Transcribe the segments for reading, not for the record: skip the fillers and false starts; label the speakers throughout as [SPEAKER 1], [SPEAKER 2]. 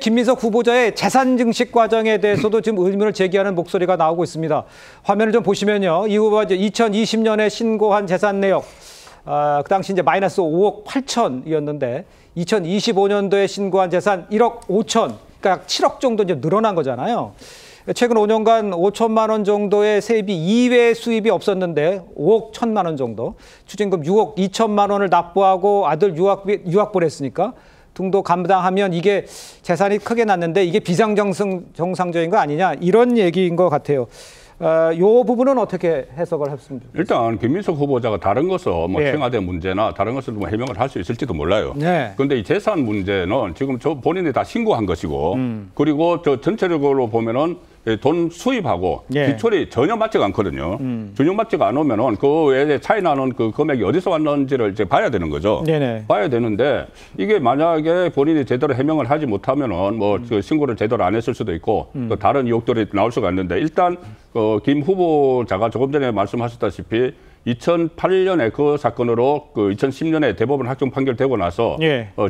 [SPEAKER 1] 김민석 후보자의 재산 증식 과정에 대해서도 지금 의문을 제기하는 목소리가 나오고 있습니다. 화면을 좀 보시면요. 이 후보가 2020년에 신고한 재산 내역, 그 당시 이제 마이너스 5억 8천이었는데 2025년도에 신고한 재산 1억 5천, 그러니까 7억 정도 이제 늘어난 거잖아요. 최근 5년간 5천만 원 정도의 세비 이외의 수입이 없었는데 5억 1천만 원 정도, 추징금 6억 2천만 원을 납부하고 아들 유학 보냈으니까 등도 감당하면 이게 재산이 크게 났는데 이게 비정상적인 거 아니냐, 이런 얘기인 것 같아요. 이 부분은 어떻게 해석을 했습니까?
[SPEAKER 2] 일단 김민석 후보자가 다른 것을 뭐 청와대 문제나 다른 것을 뭐 해명을 할 수 있을지도 몰라요. 그런데 이 재산 문제는 지금 본인이 다 신고한 것이고, 그리고 저 전체적으로 보면은 돈 수입하고 기초리 전혀 맞지가 않거든요. 전혀 맞지가 않으면은 그 외에 차이 나는 그 금액이 어디서 왔는지를 이제 봐야 되는 거죠. 봐야 되는데 이게 만약에 본인이 제대로 해명을 하지 못하면은 뭐 그 신고를 제대로 안 했을 수도 있고 또 다른 의혹들이 나올 수가 있는데, 일단 김 후보자가 조금 전에 말씀하셨다시피 2008년에 그 사건으로 그 2010년에 대법원 확정 판결되고 나서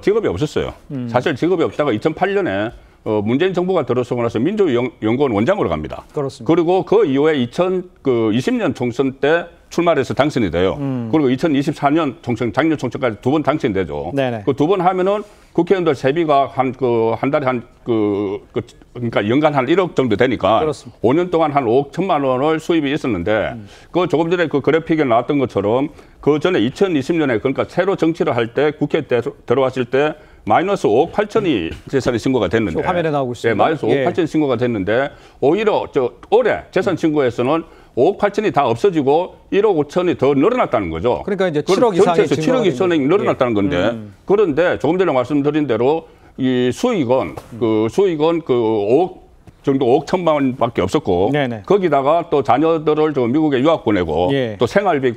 [SPEAKER 2] 직업이 없었어요. 사실 직업이 없다가 2008년에 문재인 정부가 들어서고 나서 민주연구원 원장으로 갑니다.
[SPEAKER 1] 그렇습니다.
[SPEAKER 2] 그리고 그 이후에 2020년 총선 때 출마해서 당선이 돼요. 그리고 2024년 총선, 작년 총선까지 2번 당선되죠. 그 2번 하면은 국회의원들 세비가 한 달에 그러니까 연간 한 1억 정도 되니까 그렇습니다. 5년 동안 한 5억 1천만 원을 수입이 있었는데, 그 조금 전에 그 그래픽에 나왔던 것처럼 그 전에 2020년에 그러니까 새로 정치를 할 때 국회에 들어왔을 때 마이너스 5억 8천이 재산이 신고가 됐는데,
[SPEAKER 1] 화면에 나오고 있습니다.
[SPEAKER 2] 마이너스 5억 8천 신고가 됐는데, 오히려 올해 재산 신고에서는 5억 8천이 다 없어지고 1억 5천이 더 늘어났다는 거죠.
[SPEAKER 1] 그러니까 이제 7억 이상이
[SPEAKER 2] 전체에서 7억 이상이 늘어났다는 건데, 그런데 조금 전에 말씀드린 대로 이 수익은 그 5억 정도 5억 1천만 원밖에 없었고, 거기다가 또 자녀들을 저 미국에 유학 보내고 또 생활비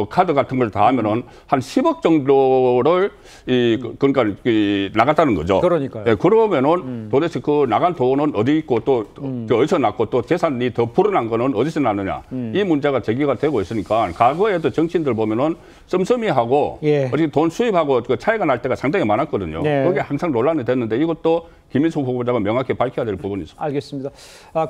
[SPEAKER 2] 카드 같은 걸 다 하면은 한 10억 정도를 그러니까 나갔다는 거죠.
[SPEAKER 1] 그러니까요.
[SPEAKER 2] 그러면은 도대체 그 나간 돈은 어디 있고 또 어디서 났고 또 재산이 더 불어난 거는 어디서 나느냐, 이 문제가 제기가 되고 있으니까 과거에도 정치인들 보면은 씀씀이하고 어디 돈 수입하고 그 차이가 날 때가 상당히 많았거든요. 그게 항상 논란이 됐는데 이것도 김민석 후보자가 명확히 밝혀야 될 부분이 있습니다.
[SPEAKER 1] 알겠습니다.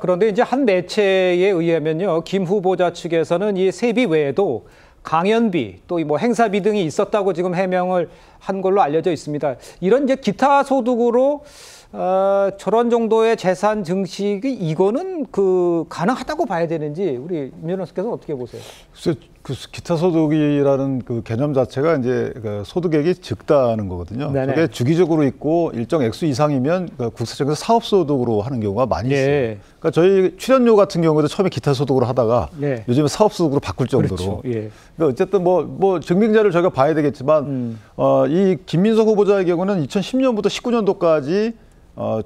[SPEAKER 1] 그런데 이제 한 매체에 의하면요, 김 후보자 측에서는 이 세비 외에도 강연비 또 뭐 행사비 등이 있었다고 지금 해명을 한 걸로 알려져 있습니다. 이런 이제 기타 소득으로 저런 정도의 재산 증식이 이거는 가능하다고 봐야 되는지 우리 임 변호사께서 어떻게 보세요?
[SPEAKER 3] 글쎄, 그 기타 소득이라는 그 개념 자체가 이제 그 소득액이 적다는 거거든요. 그게 주기적으로 있고 일정 액수 이상이면 그 국세청에서 사업 소득으로 하는 경우가 많이 있어요. 그러니까 저희 출연료 같은 경우도 처음에 기타 소득으로 하다가 요즘에 사업 소득으로 바꿀 정도로. 그러니까 어쨌든 뭐 증빙자를 저희가 봐야 되겠지만 이 김민석 후보자의 경우는 2010년부터 19년도까지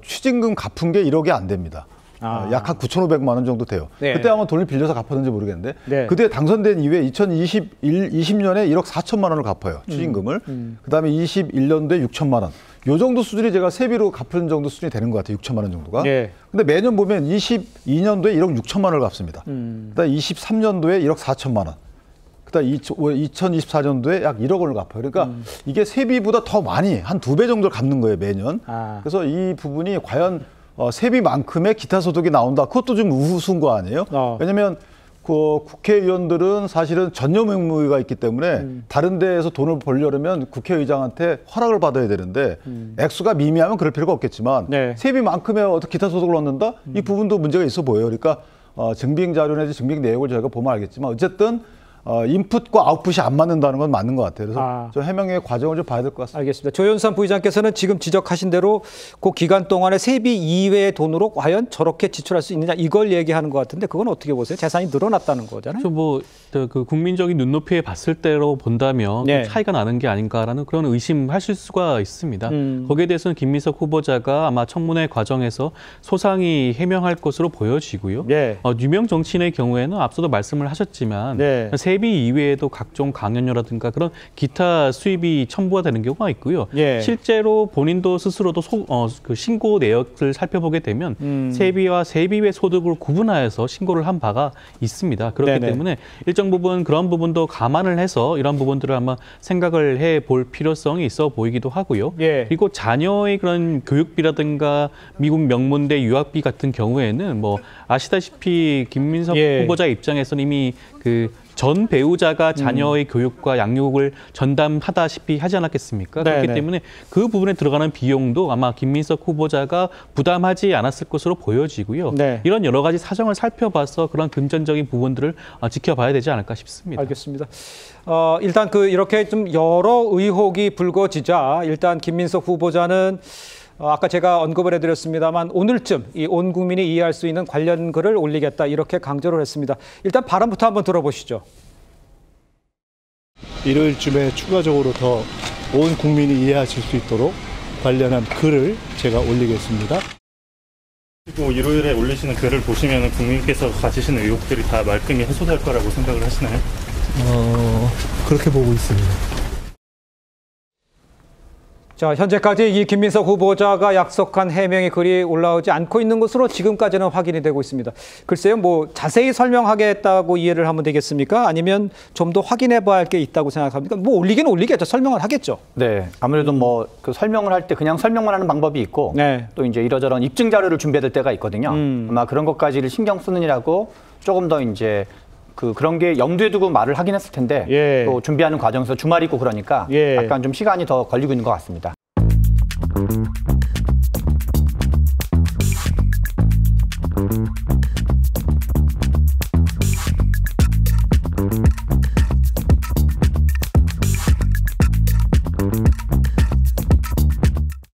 [SPEAKER 3] 추징금 갚은 게 1억이 안 됩니다. 약 한 9,500만 원 정도 돼요. 그때 아마 돈을 빌려서 갚았는지 모르겠는데 그때 당선된 이후에 2020년에 1억 4천만 원을 갚아요. 추징금을. 그다음에 21년도에 6천만 원. 요 정도 수준이 제가 세비로 갚은 정도 수준이 되는 것 같아요. 6천만 원 정도가. 근데 매년 보면 22년도에 1억 6천만 원을 갚습니다. 그다음에 23년도에 1억 4천만 원. 그다음 2024년도에 약 1억 원을 갚아요. 그러니까 이게 세비보다 더 많이 한 2배 정도를 갚는 거예요, 매년. 그래서 이 부분이 과연 세비만큼의 기타 소득이 나온다. 그것도 좀 우스운 거 아니에요? 왜냐하면 그 국회의원들은 사실은 전념 의무가 있기 때문에 다른 데에서 돈을 벌려면 국회의장한테 허락을 받아야 되는데 액수가 미미하면 그럴 필요가 없겠지만 세비만큼의 어떤 기타 소득을 얻는다? 이 부분도 문제가 있어 보여요. 그러니까 증빙 자료 내지 증빙 내역을 저희가 보면 알겠지만 어쨌든 인풋과 아웃풋이 안 맞는다는 건 맞는 것 같아요. 그래서 저 해명의 과정을 좀 봐야 될 것 같습니다.
[SPEAKER 1] 알겠습니다. 조현선 부의장께서는 지금 지적하신 대로 그 기간 동안에 세비 이외의 돈으로 과연 저렇게 지출할 수 있느냐, 이걸 얘기하는 것 같은데 그건 어떻게 보세요? 재산이 늘어났다는 거잖아요.
[SPEAKER 4] 그 국민적인 눈높이에 봤을 때로 본다면 차이가 나는 게 아닌가라는 그런 의심하실 수가 있습니다. 거기에 대해서는 김민석 후보자가 아마 청문회 과정에서 소상히 해명할 것으로 보여지고요. 유명 정치인의 경우에는 앞서도 말씀을 하셨지만 세비 이외에도 각종 강연료라든가 그런 기타 수입이 첨부가 되는 경우가 있고요. 예. 실제로 본인도 스스로도 그 신고 내역을 살펴보게 되면 세비와 세비 외 소득을 구분하여서 신고를 한 바가 있습니다. 그렇기 네네. 때문에 일정 부분 그런 부분도 감안을 해서 이런 부분들을 아마 생각을 해볼 필요성이 있어 보이기도 하고요. 예. 그리고 자녀의 그런 교육비라든가 미국 명문대 유학비 같은 경우에는 뭐 아시다시피 김민석 예. 후보자 입장에서는 이미 그 전 배우자가 자녀의 교육과 양육을 전담하다시피 하지 않았겠습니까? 네네. 그렇기 때문에 그 부분에 들어가는 비용도 아마 김민석 후보자가 부담하지 않았을 것으로 보여지고요. 네. 이런 여러 가지 사정을 살펴봐서 그런 금전적인 부분들을 지켜봐야 되지 않을까 싶습니다.
[SPEAKER 1] 알겠습니다. 일단 이렇게 좀 여러 의혹이 불거지자 일단 김민석 후보자는 아까 제가 언급을 해드렸습니다만 오늘쯤 온 국민이 이해할 수 있는 관련 글을 올리겠다 이렇게 강조를 했습니다. 일단 발언부터 한번 들어보시죠.
[SPEAKER 5] 일요일쯤에 추가적으로 더 온 국민이 이해하실 수 있도록 관련한 글을 제가 올리겠습니다.
[SPEAKER 6] 그리고 일요일에 올리시는 글을 보시면 국민께서 가지시는 의혹들이 다 말끔히 해소될 거라고 생각을 하시나요?
[SPEAKER 5] 그렇게 보고 있습니다.
[SPEAKER 1] 자, 현재까지 이 김민석 후보자가 약속한 해명의 글이 올라오지 않고 있는 것으로 지금까지는 확인이 되고 있습니다. 글쎄요, 뭐 자세히 설명하겠다고 이해를 하면 되겠습니까? 아니면 좀 더 확인해 봐야 할 게 있다고 생각합니까? 뭐 올리기는 올리겠죠. 설명을 하겠죠.
[SPEAKER 7] 네, 아무래도 뭐 그 설명을 할 때 그냥 설명만 하는 방법이 있고 네. 또 이제 이러저런 입증 자료를 준비해야 될 때가 있거든요. 아마 그런 것까지를 신경 쓰느라고 조금 더 이제 그런 게 염두에 두고 말을 하긴 했을 텐데 예. 또 준비하는 과정에서 주말이 있고 그러니까 예. 약간 좀 시간이 더 걸리고 있는 것 같습니다.